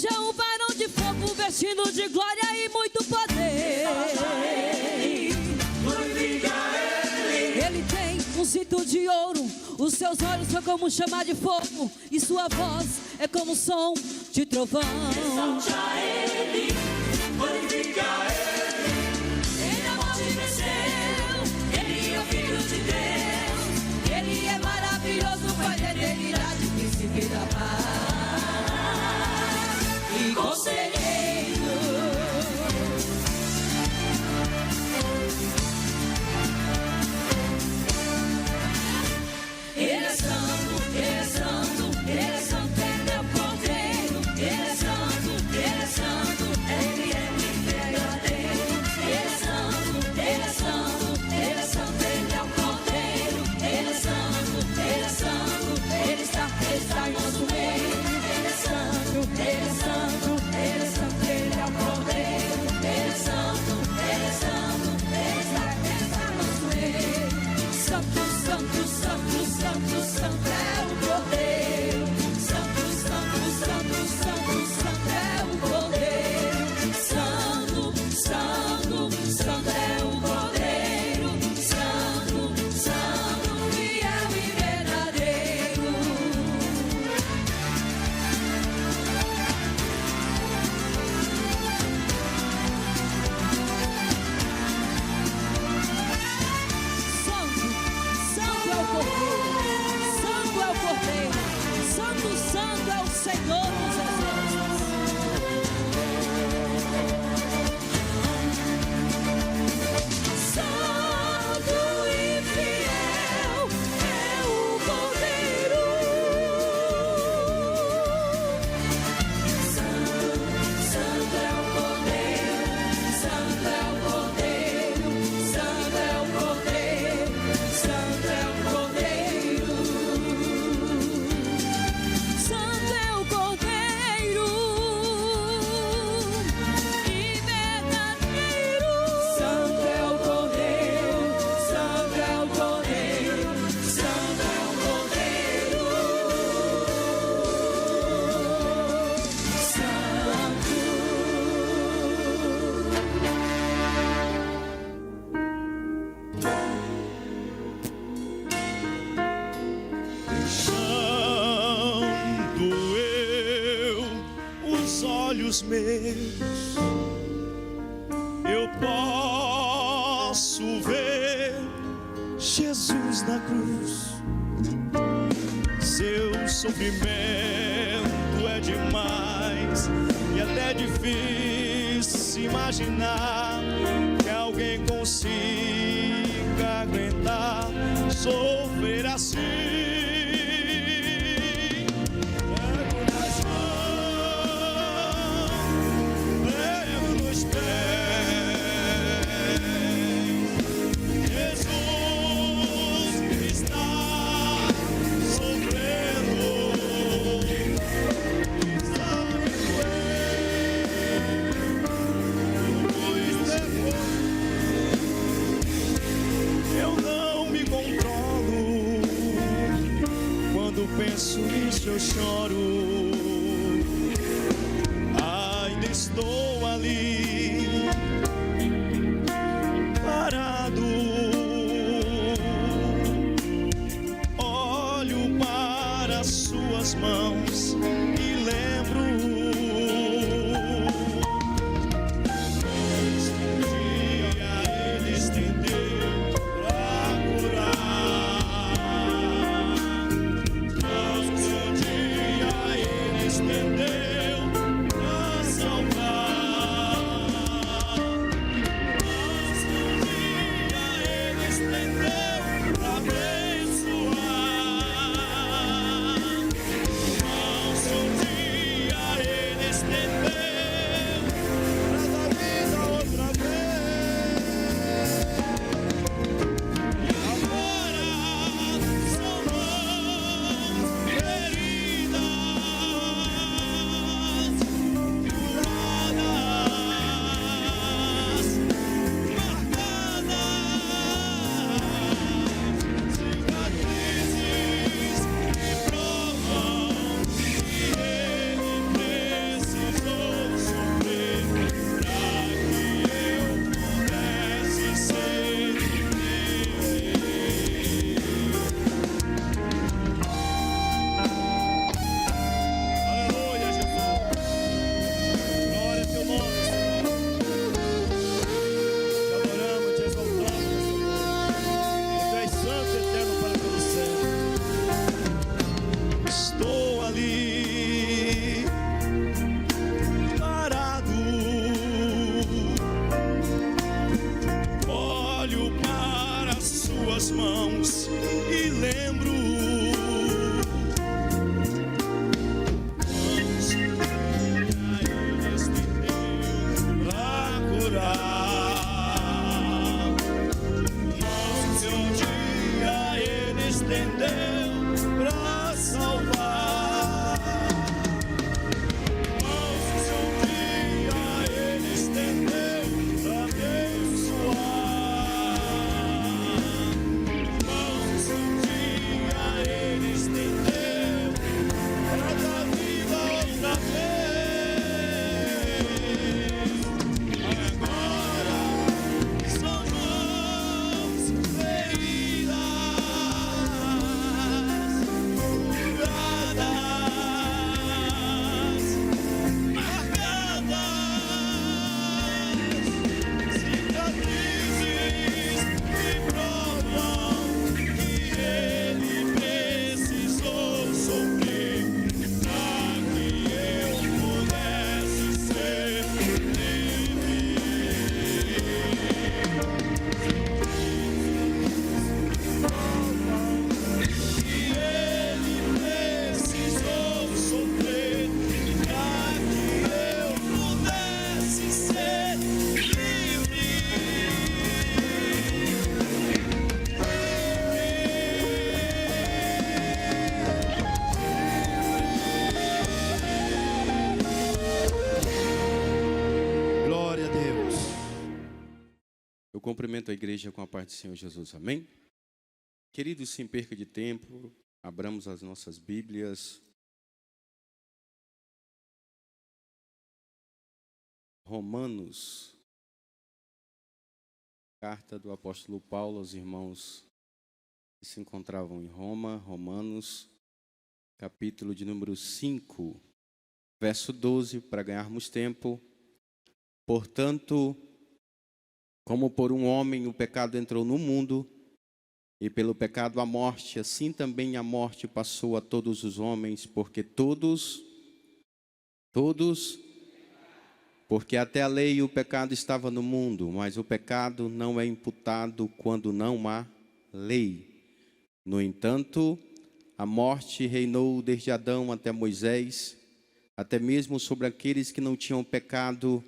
Veja um varão de fogo vestido de glória e muito poder. Ele tem um cinto de ouro, os seus olhos são como chama de fogo, e sua voz é como som de trovão. Exalte a ele, glorifica ele. Ele a morte venceu, ele é o Filho de Deus. Ele é maravilhoso, Pai da eternidade, príncipe da paz e conselheiro. Ele é santo, ele é santo, ele é santo, ele é o Cordeiro. Ele é santo, ele é santo, ele é verdadeiro. Ele é santo, ele é santo, ele é santo, ele é o Cordeiro. Ele é santo, ele é santo, ele está em nosso meio. Ele é santo, ele é santo, ele é santo, ele é o Cordeiro. Ele é santo, ele é santo, ele está em nosso meio. Santo, santo, santo, santo, santo é o Cordeiro. Santo, santo, santo, santo, santo é o Cordeiro. Santo, santo, santo é o Cordeiro. Santo, santo, fiel e verdadeiro. Santo, santo é o Cordeiro. Santo é o Cordeiro. Santo, santo é o Senhor dos Exércitos. Santo e fiel é o Cordeiro. Santo, santo é o Cordeiro. Santo é o Cordeiro. Santo é o Cordeiro. Santo é o Cordeiro. Santo é o Cordeiro e verdadeiro. Santo é o Cordeiro. Santo é o Cordeiro. Santo é o Cordeiro. Deixando eu os olhos meus, eu posso ver Jesus na cruz. Seu sofrimento é demais e até difícil imaginar que alguém consiga aguentar sofrer assim. Pego nas mãos, pego nos pés, Jesus está sofrendo, está eu não me controlo. Cumprimento a igreja com a paz do Senhor Jesus, amém? Queridos, sem perca de tempo, abramos as nossas Bíblias. Romanos, carta do apóstolo Paulo aos irmãos que se encontravam em Roma, Romanos, capítulo de número 5, verso 12, para ganharmos tempo. Portanto, como por um homem o pecado entrou no mundo, e pelo pecado a morte, assim também a morte passou a todos os homens, porque porque até a lei o pecado estava no mundo, mas o pecado não é imputado quando não há lei. No entanto, a morte reinou desde Adão até Moisés, até mesmo sobre aqueles que não tinham pecado,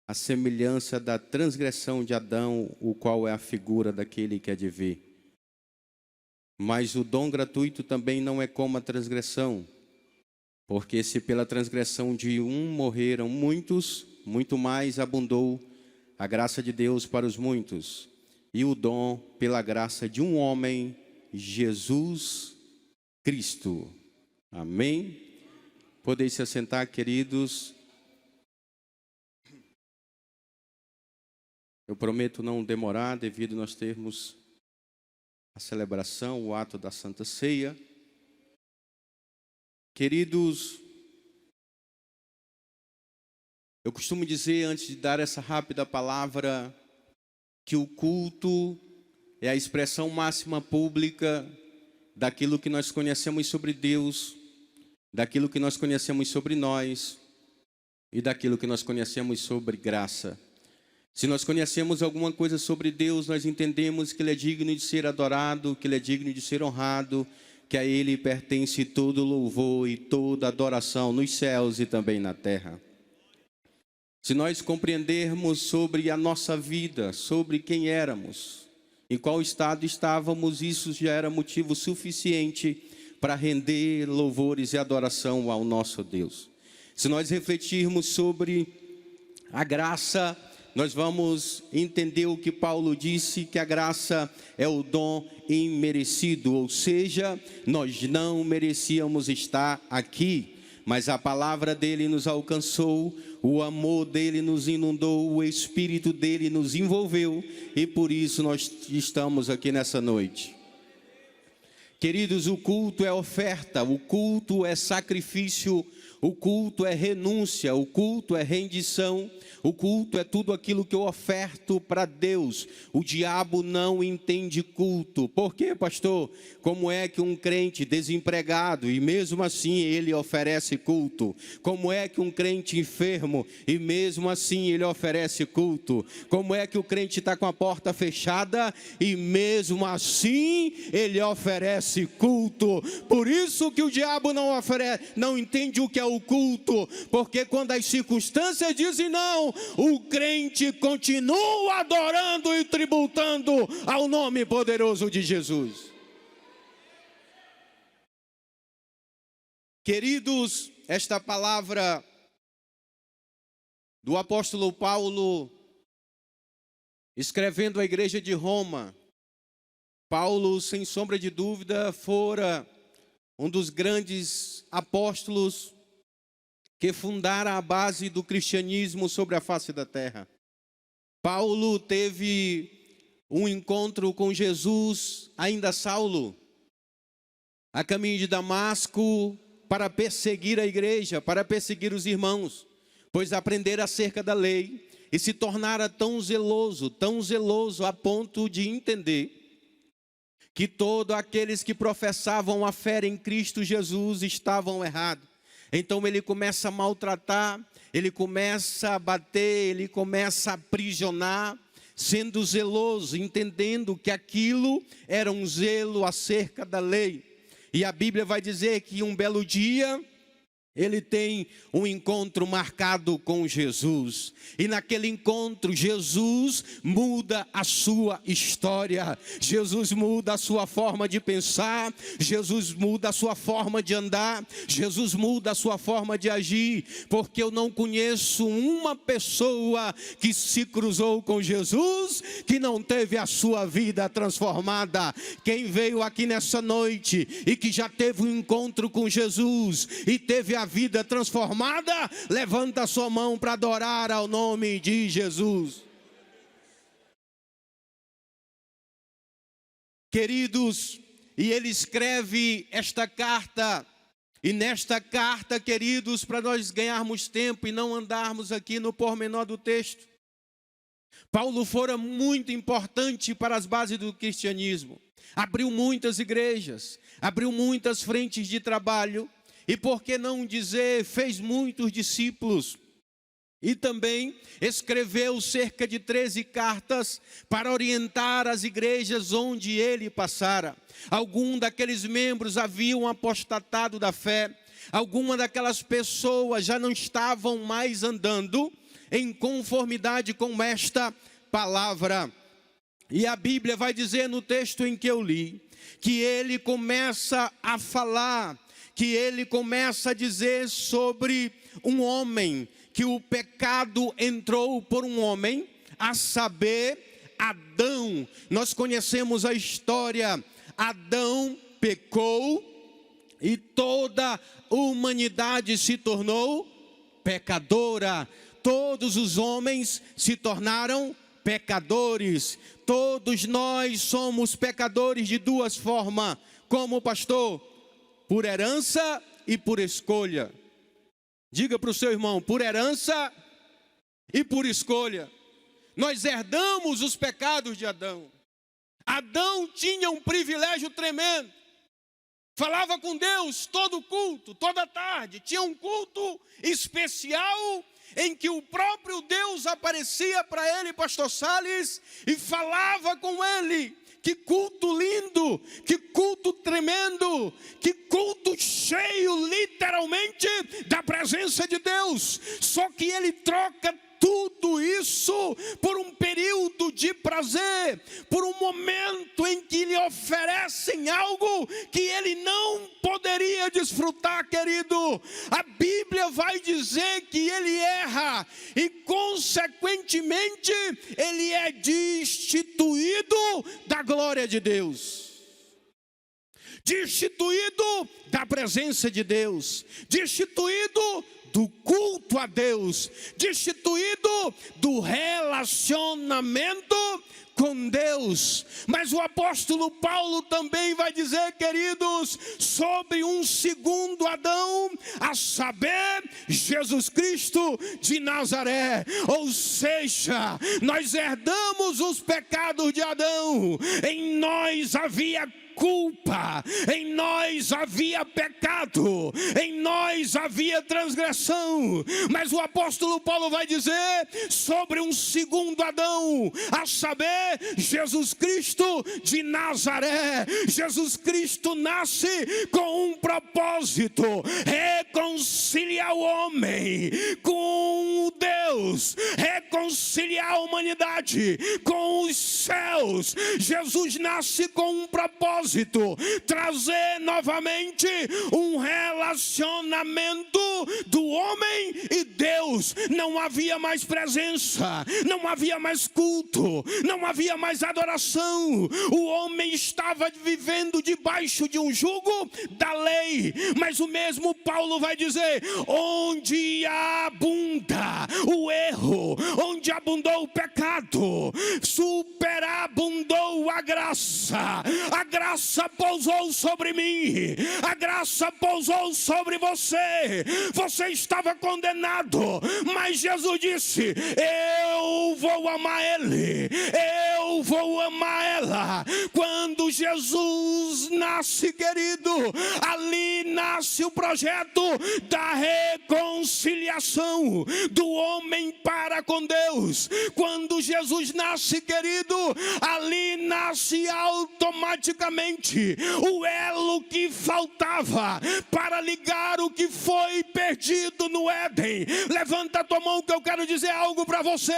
a semelhança da transgressão de Adão, o qual é a figura daquele que há de vir. Mas o dom gratuito também não é como a transgressão, porque se pela transgressão de um morreram muitos, muito mais abundou a graça de Deus para os muitos, e o dom pela graça de um homem, Jesus Cristo. Amém? Podeis se assentar, queridos. Eu prometo não demorar, devido nós termos a celebração, o ato da Santa Ceia. Queridos, eu costumo dizer, antes de dar essa rápida palavra, que o culto é a expressão máxima pública daquilo que nós conhecemos sobre Deus, daquilo que nós conhecemos sobre nós e daquilo que nós conhecemos sobre graça. Se nós conhecemos alguma coisa sobre Deus, nós entendemos que Ele é digno de ser adorado, que Ele é digno de ser honrado, que a Ele pertence todo louvor e toda adoração nos céus e também na terra. Se nós compreendermos sobre a nossa vida, sobre quem éramos, em qual estado estávamos, isso já era motivo suficiente para render louvores e adoração ao nosso Deus. Se nós refletirmos sobre a graça, nós vamos entender o que Paulo disse, que a graça é o dom imerecido, ou seja, nós não merecíamos estar aqui, mas a palavra dele nos alcançou, o amor dele nos inundou, o Espírito dele nos envolveu, e por isso nós estamos aqui nessa noite. Queridos, o culto é oferta, o culto é sacrifício, o culto é renúncia, o culto é rendição, o culto é tudo aquilo que eu oferto para Deus. O diabo não entende culto. Por quê, pastor? Como é que um crente desempregado, e mesmo assim ele oferece culto? Como é que um crente enfermo, e mesmo assim ele oferece culto? Como é que o crente está com a porta fechada, e mesmo assim ele oferece culto? Por isso que o diabo não entende o que é o culto, porque quando as circunstâncias dizem não, o crente continua adorando e tributando ao nome poderoso de Jesus. Queridos, esta palavra do apóstolo Paulo, escrevendo à igreja de Roma, Paulo, sem sombra de dúvida, fora um dos grandes apóstolos que fundara a base do cristianismo sobre a face da terra. Paulo teve um encontro com Jesus, ainda Saulo, a caminho de Damasco, para perseguir a igreja, para perseguir os irmãos, pois aprendera acerca da lei e se tornara tão zeloso a ponto de entender que todos aqueles que professavam a fé em Cristo Jesus estavam errados. Então ele começa a maltratar, ele começa a bater, ele começa a aprisionar, sendo zeloso, entendendo que aquilo era um zelo acerca da lei. E a Bíblia vai dizer que um belo dia, ele tem um encontro marcado com Jesus. E naquele encontro, Jesus muda a sua história. Jesus muda a sua forma de pensar. Jesus muda a sua forma de andar. Jesus muda a sua forma de agir. Porque eu não conheço uma pessoa que se cruzou com Jesus que não teve a sua vida transformada. Quem veio aqui nessa noite e que já teve um encontro com Jesus e teve a vida transformada, levanta a sua mão para adorar ao nome de Jesus. Queridos, e ele escreve esta carta, e nesta carta, queridos, para nós ganharmos tempo e não andarmos aqui no pormenor do texto, Paulo fora muito importante para as bases do cristianismo. Abriu muitas igrejas, abriu muitas frentes de trabalho, e por que não dizer, fez muitos discípulos. E também escreveu cerca de 13 cartas para orientar as igrejas onde ele passara. Alguns daqueles membros haviam apostatado da fé. Algumas daquelas pessoas já não estavam mais andando em conformidade com esta palavra. E a Bíblia vai dizer no texto em que eu li, que ele começa a falar, que ele começa a dizer sobre um homem, que o pecado entrou por um homem, a saber, Adão. Nós conhecemos a história. Adão pecou e toda a humanidade se tornou pecadora. Todos os homens se tornaram pecadores. Todos nós somos pecadores de duas formas. Como, pastor? Por herança e por escolha. Diga para o seu irmão, por herança e por escolha. Nós herdamos os pecados de Adão. Adão tinha um privilégio tremendo. Falava com Deus todo culto, toda tarde. Tinha um culto especial em que o próprio Deus aparecia para ele, pastor Salles, e falava com ele. Que culto lindo, que culto tremendo, que culto cheio literalmente da presença de Deus. Só que ele troca tudo isso por um período de prazer, por um momento em que lhe oferecem algo que ele não poderia desfrutar, querido. A Bíblia vai dizer que ele erra e consequentemente ele é destituído da glória de Deus. Destituído da presença de Deus, destituído do culto a Deus, destituído do relacionamento com Deus. Mas o apóstolo Paulo também vai dizer, queridos, sobre um segundo Adão, a saber, Jesus Cristo de Nazaré. Ou seja, nós herdamos os pecados de Adão. Em nós havia culpa, em nós havia pecado, em nós havia transgressão. Mas o apóstolo Paulo vai dizer sobre um segundo Adão, a saber, Jesus Cristo de Nazaré. Jesus Cristo nasce com um propósito: reconciliar o homem com Deus, reconciliar a humanidade com os céus. Jesus nasce com um propósito: trazer novamente um relacionamento do homem e Deus. Não havia mais presença, não havia mais culto, não havia mais adoração. O homem estava vivendo debaixo de um jugo da lei. Mas o mesmo Paulo vai dizer: onde abunda o erro, onde abundou o pecado, superabundou a graça. A graça pousou sobre mim, a graça pousou sobre você. Você estava condenado, mas Jesus disse: eu vou amar ele, eu vou amar ela. Quando Jesus nasce, querido, ali nasce o projeto da reconciliação do homem para com Deus. Quando Jesus nasce, querido, ali nasce trouxe automaticamente o elo que faltava para ligar o que foi perdido no Éden. Levanta a tua mão que eu quero dizer algo para você.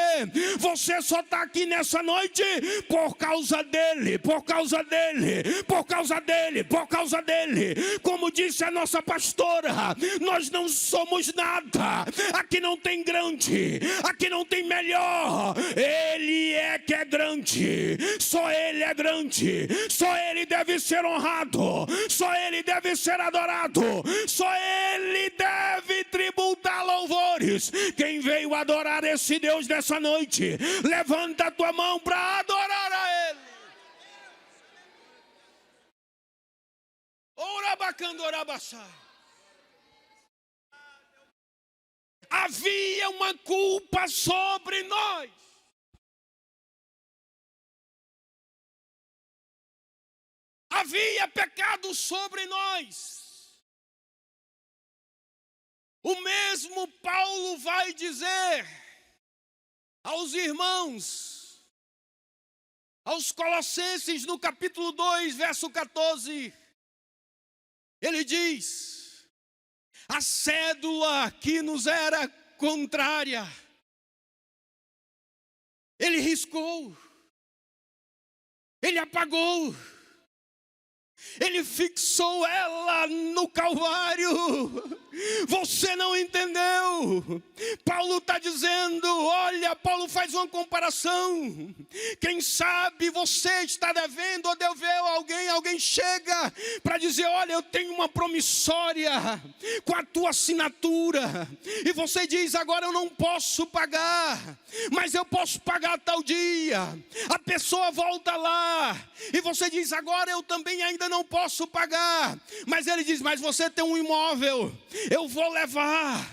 Você só está aqui nessa noite por causa dele, por causa dele, por causa dele, por causa dele. Como disse a nossa pastora, nós não somos nada. Aqui não tem grande, aqui não tem melhor. Ele é que é grande. Só ele é grande. Só ele deve ser honrado. Só ele deve ser adorado. Só ele deve tributar louvores. Quem veio adorar esse Deus nessa noite, levanta a tua mão para adorar a ele. Havia uma culpa sobre nós. Havia pecado sobre nós. O mesmo Paulo vai dizer aos irmãos, aos Colossenses, no capítulo 2, verso 14. Ele diz: a cédula que nos era contrária, ele riscou, ele apagou, ele fixou ela no Calvário. Você não entendeu. Paulo está dizendo, olha, Paulo faz uma comparação. Quem sabe você está devendo ou deveu a alguém chega para dizer, olha, eu tenho uma promissória com a tua assinatura. E você diz, agora eu não posso pagar, mas eu posso pagar tal dia. A pessoa volta lá e você diz, agora eu também ainda não posso pagar. Mas ele diz, mas você tem um imóvel. Eu vou levar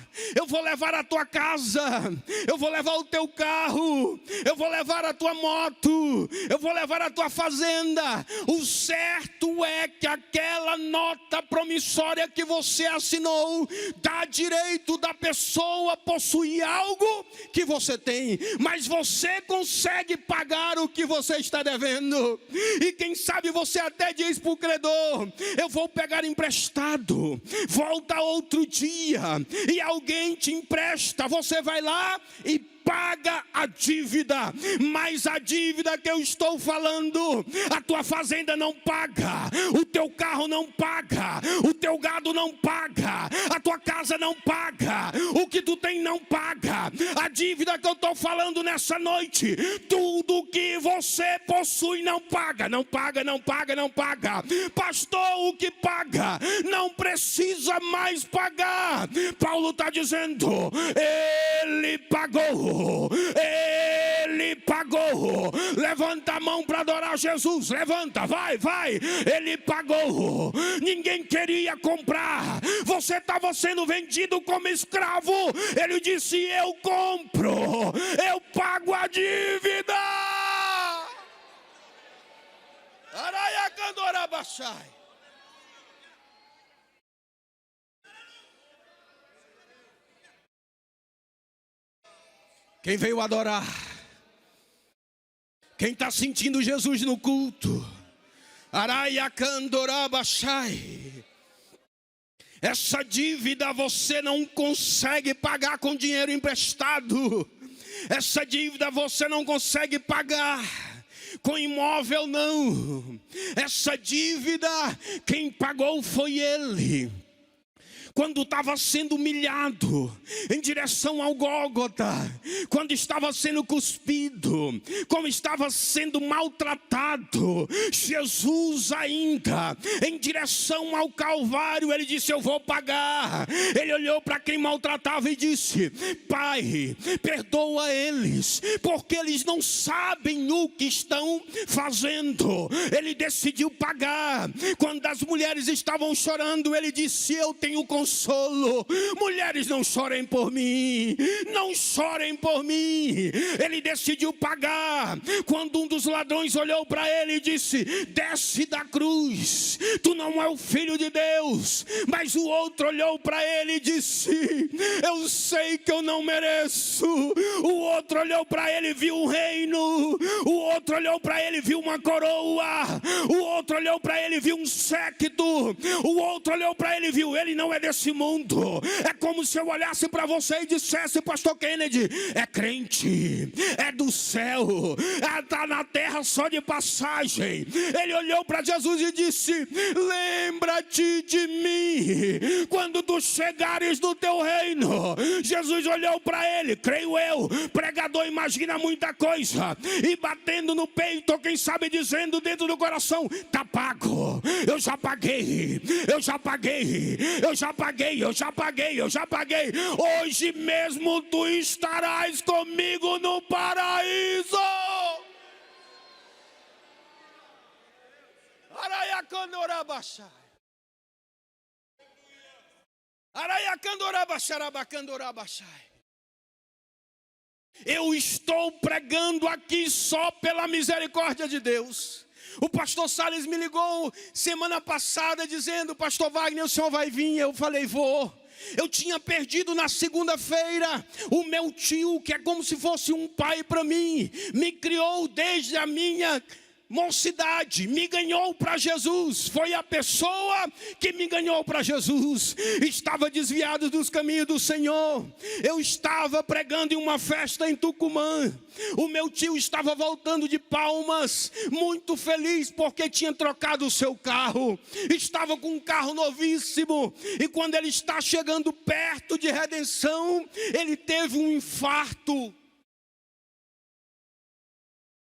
a tua casa, eu vou levar o teu carro, eu vou levar a tua moto, eu vou levar a tua fazenda. O certo é que aquela nota promissória que você assinou dá direito da pessoa possuir algo que você tem, mas você consegue pagar o que você está devendo. E quem sabe você até diz para o credor, eu vou pegar emprestado, volta outro dia, e alguém te empresta, você vai lá e paga a dívida. Mas a dívida que eu estou falando, a tua fazenda não paga, o teu carro não paga, o teu gado não paga, a tua casa não paga, o que tu tem não paga. A dívida que eu estou falando nessa noite, tudo que você possui não paga, não paga, não paga, não paga. Pastor, o que paga não precisa mais pagar. Paulo está dizendo, ele pagou. Ele pagou. Levanta a mão para adorar Jesus. Levanta, vai. Ele pagou. Ninguém queria comprar. Você estava sendo vendido como escravo. Ele disse, eu compro, eu pago a dívida. Araiacandorabachai. Quem veio adorar, quem está sentindo Jesus no culto, Araiacandorabachai, essa dívida você não consegue pagar com dinheiro emprestado, essa dívida você não consegue pagar com imóvel, não. Essa dívida quem pagou foi ele. Quando estava sendo humilhado em direção ao Gólgota, quando estava sendo cuspido, como estava sendo maltratado, Jesus ainda em direção ao Calvário, ele disse, eu vou pagar. Ele olhou para quem maltratava e disse, Pai, perdoa eles, porque eles não sabem o que estão fazendo. Ele decidiu pagar. Quando as mulheres estavam chorando, ele disse, eu tenho consciência consolo. Mulheres, não chorem por mim, não chorem por mim. Ele decidiu pagar. Quando um dos ladrões olhou para ele e disse: desce da cruz, tu não é o Filho de Deus. Mas o outro olhou para ele e disse: eu sei que eu não mereço. O outro olhou para ele e viu um reino. O outro olhou para ele e viu uma coroa. O outro olhou para ele e viu um séquito. O outro olhou para ele e viu: ele não é desse mundo. É como se eu olhasse para você e dissesse: pastor Kennedy, é crente, é do céu, está na terra só de passagem. Ele olhou para Jesus e disse: lembra-te de mim quando tu chegares no teu reino. Jesus olhou para ele, creio eu, pregador imagina muita coisa, e batendo no peito, quem sabe dizendo dentro do coração: tá pago, eu já paguei, eu já paguei, eu já paguei, eu já paguei, eu já paguei. Hoje mesmo tu estarás comigo no paraíso. Araiacandorabachai, Araiacandorabacharabacandorabachai. Eu estou pregando aqui só pela misericórdia de Deus. O pastor Salles me ligou semana passada dizendo: pastor Wagner, o senhor vai vir? Eu falei: vou. Eu tinha perdido na segunda-feira o meu tio, que é como se fosse um pai para mim. Me criou desde a minha mocidade, me ganhou para Jesus. Foi a pessoa que me ganhou para Jesus. Estava desviado dos caminhos do Senhor. Eu estava pregando em uma festa em Tucumã. O meu tio estava voltando de Palmas, muito feliz porque tinha trocado o seu carro. Estava com um carro novíssimo. E quando ele está chegando perto de Redenção, ele teve um infarto.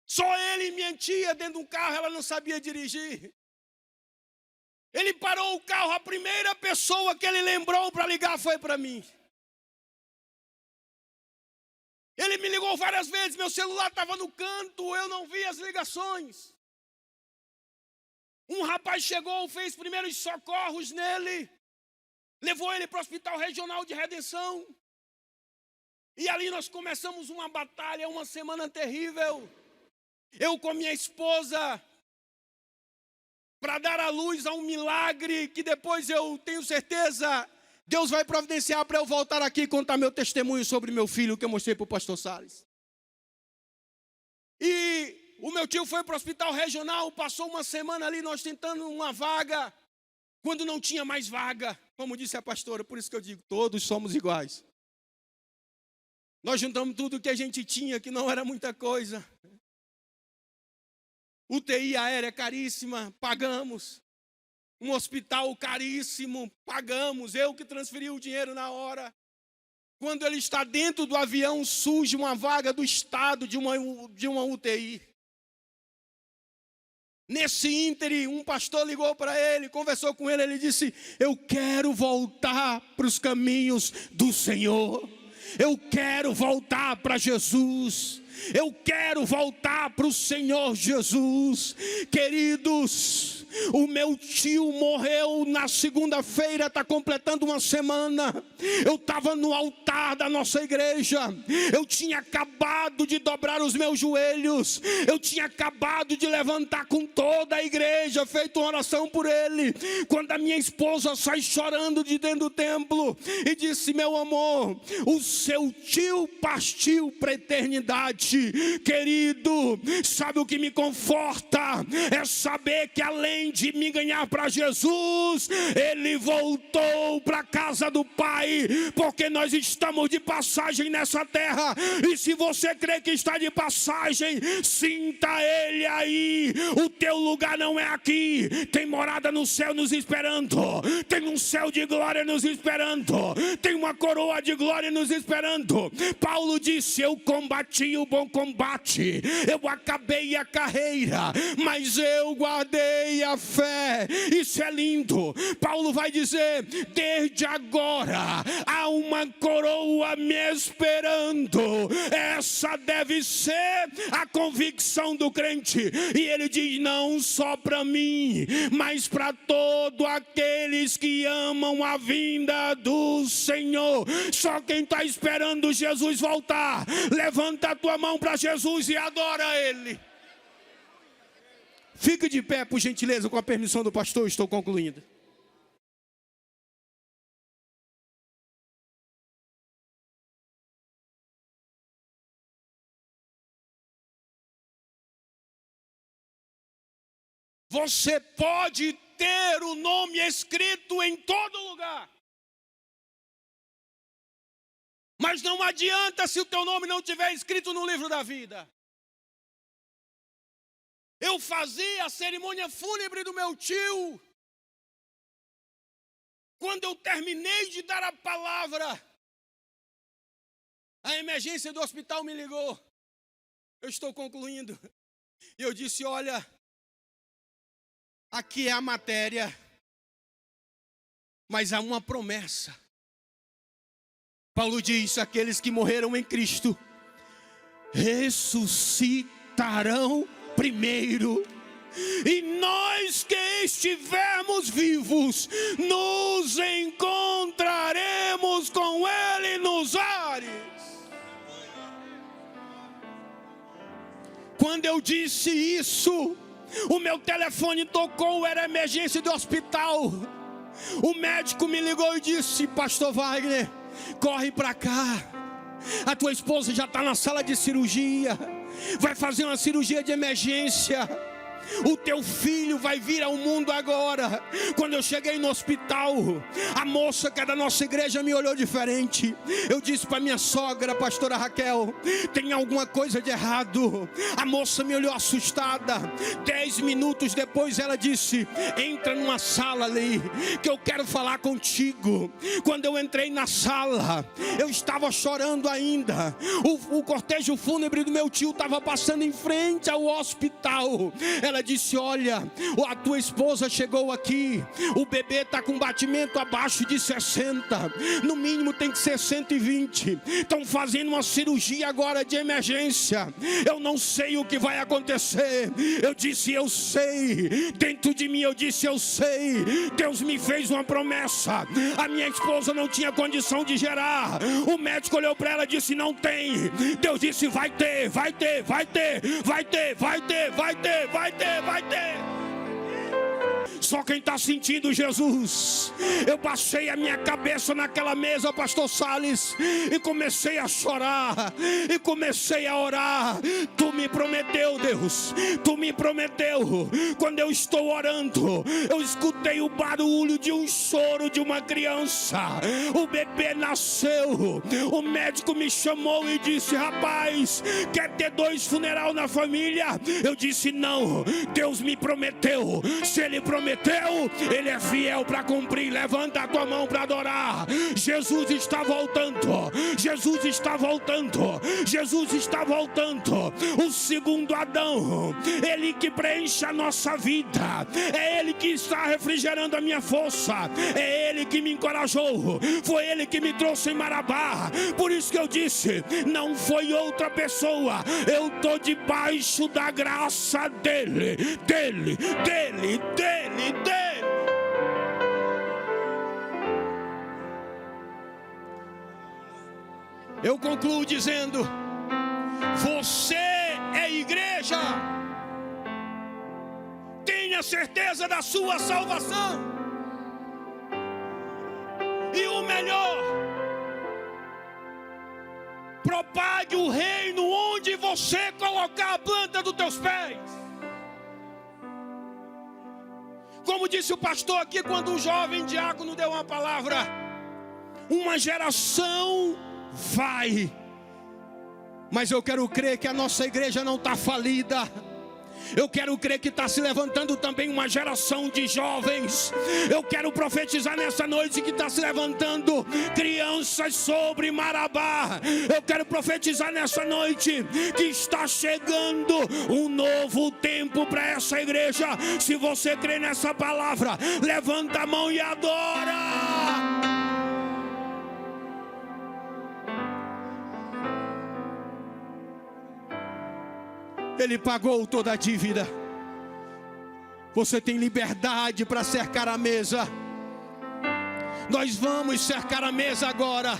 Só ele e minha tia dentro de um carro, ela não sabia dirigir. Ele parou o carro, a primeira pessoa que ele lembrou para ligar foi para mim. Ele me ligou várias vezes, meu celular estava no canto, eu não vi as ligações. Um rapaz chegou, fez primeiros socorros nele, levou ele para o Hospital Regional de Redenção. E ali nós começamos uma batalha, uma semana terrível. Eu com minha esposa, para dar à luz a um milagre que depois eu tenho certeza Deus vai providenciar para eu voltar aqui e contar meu testemunho sobre meu filho que eu mostrei para o pastor Salles. E o meu tio foi para o Hospital Regional, passou uma semana ali nós tentando uma vaga, quando não tinha mais vaga, como disse a pastora, por isso que eu digo, todos somos iguais. Nós juntamos tudo que a gente tinha, que não era muita coisa. UTI aérea caríssima, pagamos. Um hospital caríssimo, pagamos. Eu que transferi o dinheiro na hora. Quando ele está dentro do avião, surge uma vaga do Estado de uma UTI. Nesse ínterim, um pastor ligou para ele, conversou com ele, ele disse: eu quero voltar para os caminhos do Senhor. Eu quero voltar para Jesus. Eu quero voltar para o Senhor Jesus. Queridos, o meu tio morreu na segunda-feira, está completando uma semana. Eu estava no altar da nossa igreja. Eu tinha acabado de dobrar os meus joelhos. Eu tinha acabado de levantar com toda a igreja, feito uma oração por ele. Quando a minha esposa sai chorando de dentro do templo e disse: meu amor, o seu tio partiu para a eternidade. Querido, sabe o que me conforta? É saber que além de me ganhar para Jesus, ele voltou para a casa do Pai, porque nós estamos de passagem nessa terra. E se você crê que está de passagem, sinta ele aí. O teu lugar não é aqui. Tem morada no céu nos esperando. Tem um céu de glória nos esperando. Tem uma coroa de glória nos esperando. Paulo disse: eu combati o bom combate, eu acabei a carreira, mas eu guardei a fé. Isso é lindo. Paulo vai dizer: desde agora há uma coroa me esperando. Essa deve ser a convicção do crente. E ele diz: não só para mim, mas para todos aqueles que amam a vinda do Senhor. Só quem está esperando Jesus voltar, levanta a tua mão para Jesus e adora Ele. Fique de pé, por gentileza, com a permissão do pastor, estou concluindo. Você pode ter o nome escrito em todo lugar, mas não adianta se o teu nome não estiver escrito no livro da vida. Eu fazia a cerimônia fúnebre do meu tio. Quando eu terminei de dar a palavra, a emergência do hospital me ligou. Eu estou concluindo. E eu disse: olha, aqui é a matéria, mas há uma promessa. Paulo diz: aqueles que morreram em Cristo ressuscitarão primeiro, e nós que estivermos vivos nos encontraremos com Ele nos ares. Quando eu disse isso, o meu telefone tocou, era emergência do hospital. O médico me ligou e disse: pastor Wagner, corre para cá, a tua esposa já está na sala de cirurgia, vai fazer uma cirurgia de emergência. O teu filho vai vir ao mundo agora. Quando eu cheguei no hospital, a moça que é da nossa igreja me olhou diferente. Eu disse para minha sogra, a pastora Raquel: tem alguma coisa de errado. A moça me olhou assustada. 10 minutos depois ela disse: entra numa sala ali, que eu quero falar contigo. Quando eu entrei na sala, eu estava chorando ainda. O cortejo fúnebre do meu tio estava passando em frente ao hospital. Ela disse: olha, a tua esposa chegou aqui, o bebê está com batimento abaixo de 60, no mínimo tem que ser 120, estão fazendo uma cirurgia agora de emergência, eu não sei o que vai acontecer. Eu disse: eu sei. Dentro de mim eu disse: eu sei. Deus me fez uma promessa. A minha esposa não tinha condição de gerar. O médico olhou para ela e disse: não tem. Deus disse: vai ter, vai ter, vai ter, vai ter, vai ter, vai ter, vai ter, vai ter. Só quem está sentindo Jesus. Eu passei a minha cabeça naquela mesa, pastor Salles, e comecei a chorar, e comecei a orar. Tu me prometeu, Deus, tu me prometeu. Quando eu estou orando, eu escutei o barulho de um choro de uma criança. O bebê nasceu. O médico me chamou e disse: rapaz, quer ter 2 funerais na família? Eu disse: não, Deus me prometeu. Se Ele prometeu, Ele é fiel para cumprir. Levanta a tua mão para adorar. Jesus está voltando. Jesus está voltando. Jesus está voltando. O segundo Adão, Ele que preenche a nossa vida. É Ele que está refrigerando a minha força. É Ele que me encorajou. Foi Ele que me trouxe em Marabá. Por isso que eu disse: não foi outra pessoa. Eu estou debaixo da graça dEle. Dele. Eu concluo dizendo: você é igreja. Tenha certeza da sua salvação. E o melhor, propague o reino onde você colocar a planta dos teus pés. Como disse o pastor aqui, quando o jovem diácono deu uma palavra: uma geração vai, mas eu quero crer que a nossa igreja não está falida. Eu quero crer que está se levantando também uma geração de jovens. Eu quero profetizar nessa noite que está se levantando crianças sobre Marabá. Eu quero profetizar nessa noite que está chegando um novo tempo para essa igreja. Se você crê nessa palavra, levanta a mão e adora. Ele pagou toda a dívida. Você tem liberdade para cercar a mesa. Nós vamos cercar a mesa agora.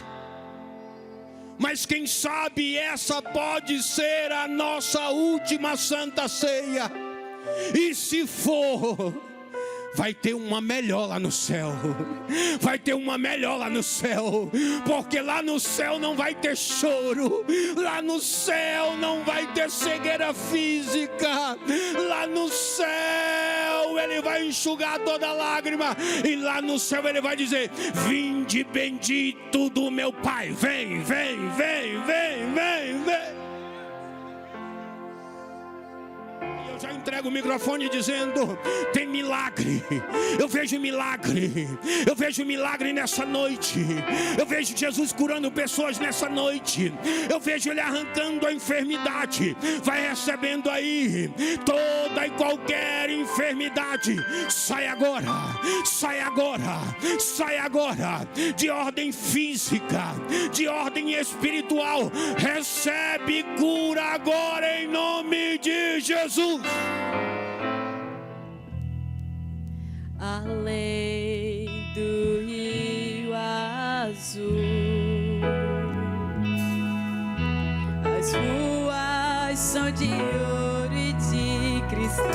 Mas quem sabe essa pode ser a nossa última Santa Ceia. E se for, vai ter uma melhor lá no céu. Vai ter uma melhor lá no céu. Porque lá no céu não vai ter choro. Lá no céu não vai ter cegueira física. Lá no céu Ele vai enxugar toda lágrima. E lá no céu Ele vai dizer: vinde bendito do meu Pai. Vem, vem, vem, vem, vem, vem. Já entrego o microfone dizendo: tem milagre. Eu vejo milagre. Eu vejo milagre nessa noite. Eu vejo Jesus curando pessoas nessa noite. Eu vejo Ele arrancando a enfermidade. Vai recebendo aí toda e qualquer enfermidade. Sai agora. Sai agora. Sai agora. De ordem física, de ordem espiritual. Recebe cura agora em nome de Jesus. Além do rio azul, as ruas são de ouro e de cristais.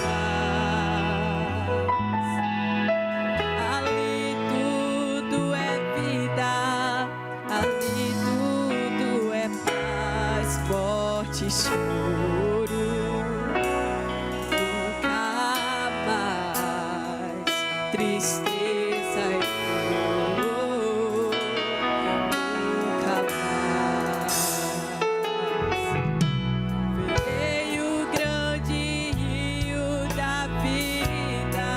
Ali tudo é vida, ali tudo é paz, forte choro. Tristeza e dor, nunca mais. Veio o grande rio da vida,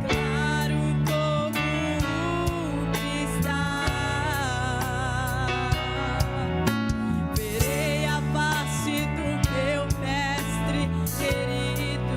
claro como um cristal. Verei a face do meu mestre querido.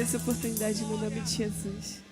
essa oportunidade no nome de Jesus.